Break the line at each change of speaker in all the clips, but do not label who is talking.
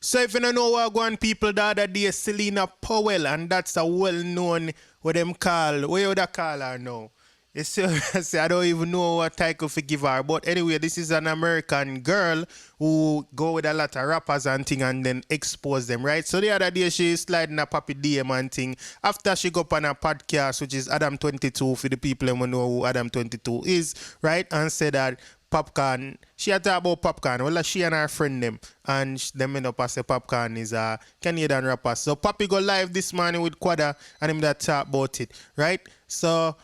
So if you don't know what going people the other day, Selena Powell, and that's a well-known what them call, what you would call her now? You see, I don't even know what title to give her. But anyway, this is an American girl who go with a lot of rappers and thing and then expose them, right? So the other day she sliding a Papi DM and thing. After she go up on a podcast, which is Adam 22 for the people who know who Adam 22 is, right? And said that Popcaan, she had talk about Popcaan. Well, she and her friend them, and them end up as a Popcaan is a Canadian rapper. So Papi go live this morning with Quada and him that talk about it, right? So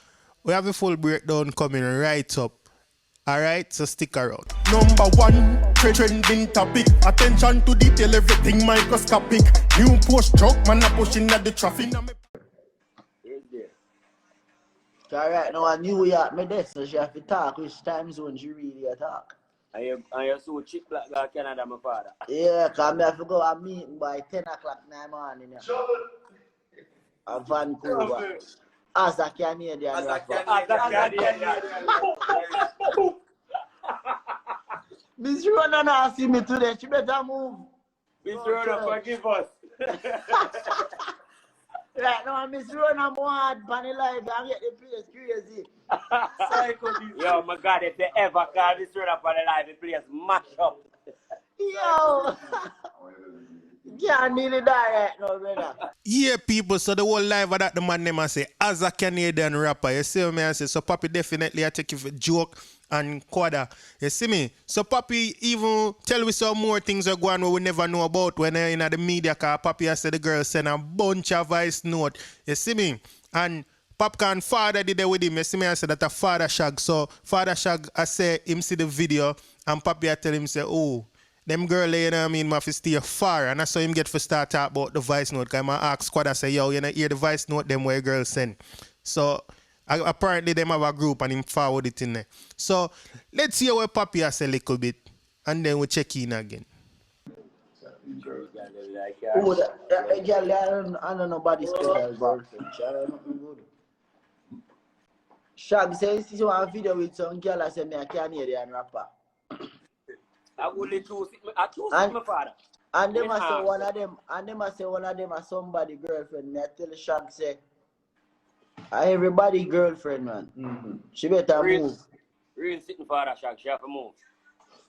we have a full breakdown coming right up. Alright, so stick around.
Number one, trending topic. Attention to detail, everything microscopic. New post truck, man a pushing at the traffic.
Alright, now I knew you at me there, so she have to talk which time zone she really talk.
And you so cheap like that Canada, my father.
Yeah, because I have to go a meeting by 10 o'clock in the morning. A Vancouver. As a Canadian rapper. Miss Rona not see me today, she better move.
Miss Rona, forgive us.
Right now, Miss Rona more hard bunny live and get the place crazy.
Yo, my God, if they ever call Miss Rona for the live, the place mash up.
Yo! Can't nearly die right now, brother.
Yeah, people, so the whole live of that the man name I say, as a Canadian rapper, you see me I say, so Papi definitely I take you for joke and Quada. You see me? So Papi even tell me some more things are going on we never know about when in the media, cause Papi I say the girl send a bunch of voice note. You see me? And Popcaan father did it with him. You see me I say that a father shag. So father shag I say him see the video and Papi I tell him say, oh, them girl, you know what I mean, must stay far. And that's how him get for start talk about the voice note. Because I ask Squad, I say, yo, you know, hear the voice note them where girls send. So apparently them have a group and him forward it in there. So let's see where Papi has a little bit. And then we check in again.
Oh, that girl, I don't know nobody special girlfriend. She don't know nothing good. Shag says she want a video with some girl I say me a Canadian rapper.
I only choose my father.
And them I say one of them are somebody girlfriend. Me I tell Shag say everybody girlfriend, man.
Mm-hmm.
She better move.
Real sitting father Shag, she have to move.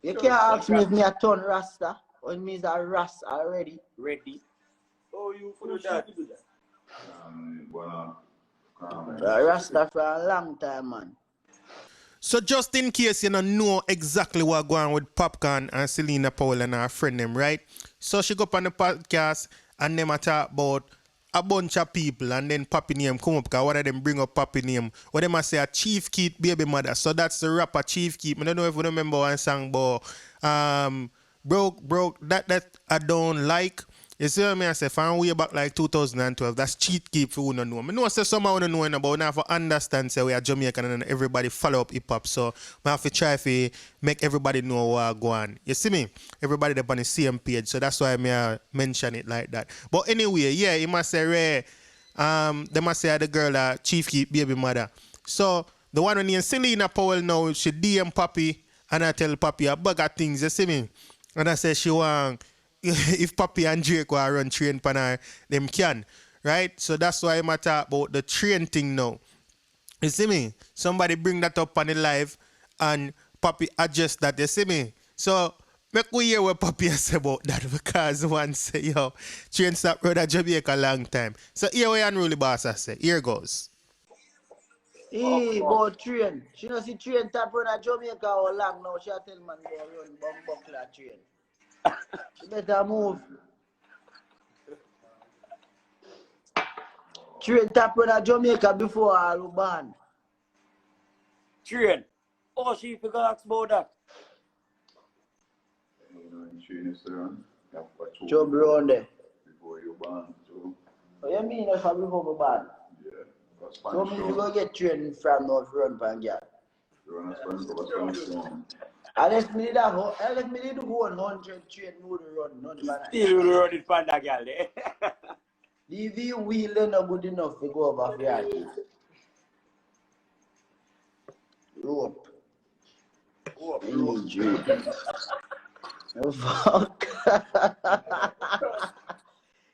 You can't ask me if me a turn Rasta or it means a Ras already.
Ready. Oh, you for that?
Rasta for a long time, man.
So just in case you don't know exactly what going on with Popcaan and Selena Powell and her friend them, right? So she go up on the podcast and them a talk about a bunch of people and then Papi name come up because one of them bring up Papi name. What them a say a Chief Keith baby mother. So that's the rapper Chief Keith. I don't know if you remember one song about broke that I don't like. You see what I say? From way back like 2012, that's cheat keep for who don't know. I know say somehow don't know about now for understand say we are Jamaican and everybody follow up hip hop. So I have to try to make everybody know what go on. You see me? Everybody there on the same page. So that's why I mention it like that. But anyway, yeah, he must say they must say the girl Chief Keep baby mother. So the one named Selena Powell now, she DM Papi and I tell Papi a bag of things, you see me? And I say she want if Papi and Drake will run train pan her, them can, right? So that's why I'm talk about the train thing now. You see me? Somebody bring that up on the live and Papi adjust that, you see me? So make we hear what Papi has about that because one say, yo, train stop road at Jamaica a long time. So here we unruly boss I say. Here goes.
Hey, about train. She know see train tap run at Jamaica how long now. She a tell man go run bumbuckler train. She better move. Train tap run at Jamaica before all ban.
Train. Oh, she forgot about that.
Jump round there.
Before you ban, so.
What you mean if I before we ban?
Yeah.
So me you go get train from North Run pan girl. Unless me need to go on 100 train mode run, none of that.
Still running for that girl there.
The wheel is not good enough to go over here. Rope. Oh, fuck.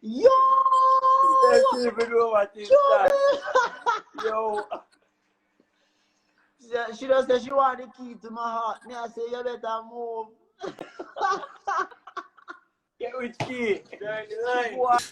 Yo!
Let's even know what is that. Yo.
She just said she want the key to my heart. Me I say you better move.
Get which key?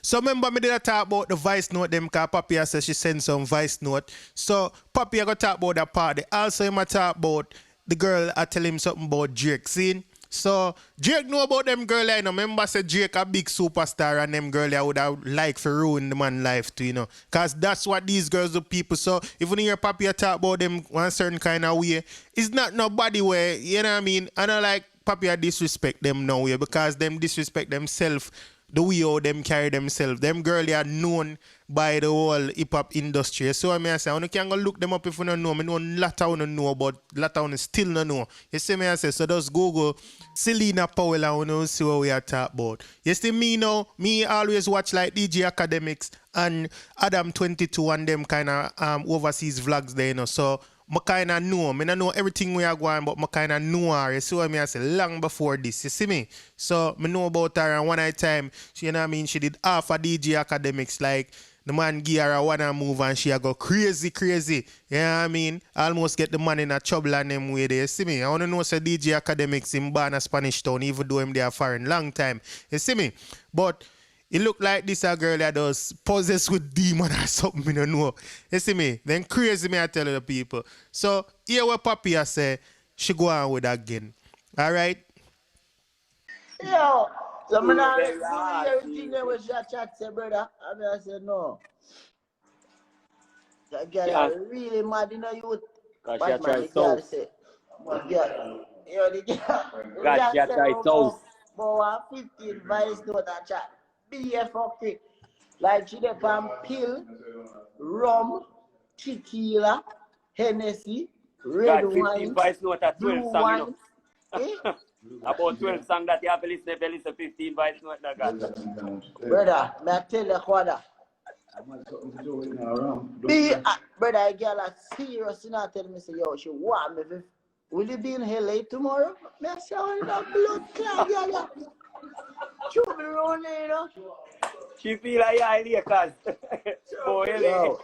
So remember me did I talk about the voice note them cause Papi said she sent some voice note. So Papi I go talk about that party. Also him I talk about the girl I tell him something about Drake. See? So Drake know about them girl I know. Remember said Drake a big superstar and them girl I would have like for ruin the man life too, you know. Cause that's what these girls do people. So if you hear Papi I talk about them one certain kind of way, it's not nobody way, you know what I mean? I don't like Papi I disrespect them now way because them disrespect themselves the way how them carry themselves. Them girls are known by the whole hip hop industry. So I mean I say, you can go look them up if you don't know. I know a lot of you know, but a lot of you still don't know. You see me I say, so just Google Selena Powell and you know see what we are talking about. You see me now, me always watch like DJ Academics and Adam 22 and them kind of overseas vlogs there, you know. So I kind of know. I don't know everything we are going, but I kind of know her. You see what I mean? I say long before this. You see me? So I know about her, and one night time, she, you know what I mean? She did half a DJ Academics. Like the man give her a one move, and she a go crazy. You know what I mean? Almost get the man in a trouble and them way there. You see me? I want to know say DJ Academics in Barna Spanish Town, even though him there foreign long time. You see me? But it look like this a girl that does possessed with demon or something, you don't know. You see me? Then crazy me I tell the people. So here what Papi I say, she go on with that again. Alright?
Yo! So me now everything that was your chat say, brother. I mean I said no. That girl
Yeah.
really mad in the youth.
Cause she
But
try
man, the girl
so.
say, but girl, yo, the girl,
God, she try toast.
about 15 vice note and chat. BF okay. Like she dey pan pill, rum, tequila, Hennessy, red
God, 15
wine,
voice note at 12
blue
song,
wine.
you know. About 12 song that you have to listen 15 voice note that God.
Brother, may I tell you what? Brother, girl are serious, you know, tell me say, yo, she want me. Will you be in LA tomorrow? Me I say, oh, no blood clot, girl. Show me around there, you know.
She feel like yeah, Lakers. Oh,
Yo,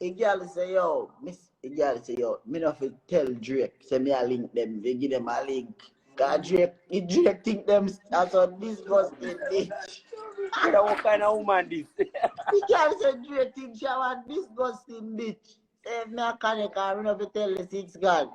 a girl say, yo, me not fit tell Drake, say me a link them, they give them a link. Cause Drake think them as a disgusting bitch.
what kind of woman this?
The girl say Drake think she a disgusting bitch. Say me a connect her, me not fit tell the 6 God.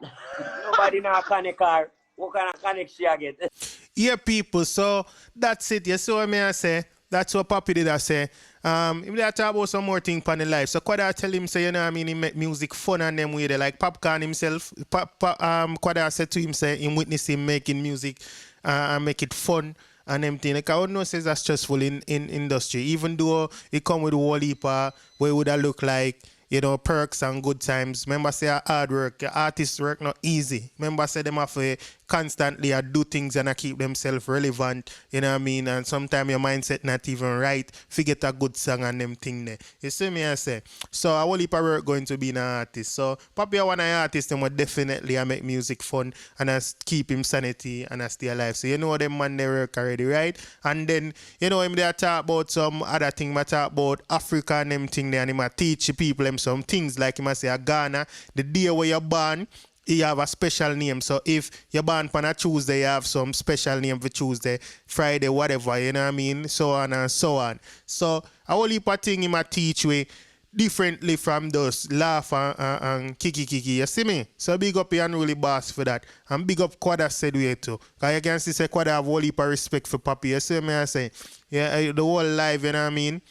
Nobody now connect her. What kind of connect she get?
Yeah, people, so that's it. You see what I say? That's what Papi did I say. If they talk about some more thing on the life. So Quada tell him say, you know what I mean, he make music fun and them way they like Popcaan himself. Quada said to him say him witness him making music and make it fun and them thing. Like I would know says that's stressful in industry. Even though it come with a whole heap where it would have look like, you know, perks and good times. Remember say hard work, artists work not easy. Remember say them have to constantly do things and keep themselves relevant, you know what I mean? And sometimes your mindset not even right. Forget a good song and them thing there. You see me I say. So a whole heap of work going to be an artist. So probably one of the artists them would definitely make music fun and keep him sanity and stay alive. So you know them man they work already, right? And then you know him they talk about some other thing, talk about Africa and them thing there and him teach people them some things like him say a Ghana, the day where you're born, you have a special name. So if you're born on a Tuesday, you have some special name for Tuesday, Friday, whatever, you know what I mean? So on and so on. So a whole heap of thing him teach we differently from those laugh and kiki. You see me? So big up your unruly boss for that. And big up Quada said way too. Because you can see say Quada have a whole heap of respect for Papi. You see me I say? Yeah, the whole life, you know what I mean?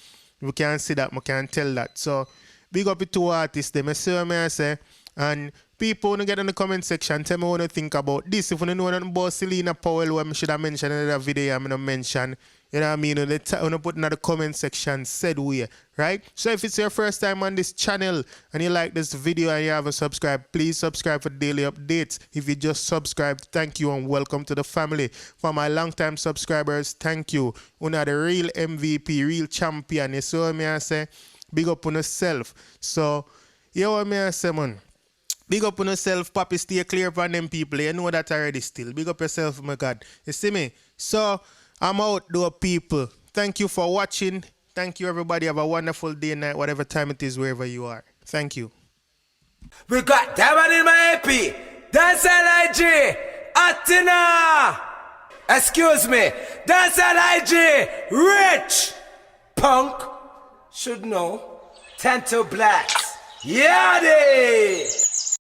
We can see that, we can tell that. So big up the two artists, them. You see what I say? And people want to get in the comment section, tell me what you think about this. If you don't know nothing about Selena Powell, what I should have mentioned in another video, I'm going to mention, you know what I mean? You want to put in the comment section, said we, right? So if it's your first time on this channel and you like this video and you haven't subscribed, please subscribe for daily updates. If you just subscribed, thank you and welcome to the family. For my long-time subscribers, thank you. You are the real MVP, real champion. You see what I say? Big up on yourself. So, you know what I say, man? Big up on yourself, Papi. Stay clear from them people. You know that already still. Big up yourself, my God. You see me? So I'm out, though, people. Thank you for watching. Thank you, everybody. Have a wonderful day, night, whatever time it is, wherever you are. Thank you.
We got that one in my AP. Dancehall IG. Atina. Excuse me. Dancehall IG. Rich. Punk. Should know. Tento Blacks. Yadi.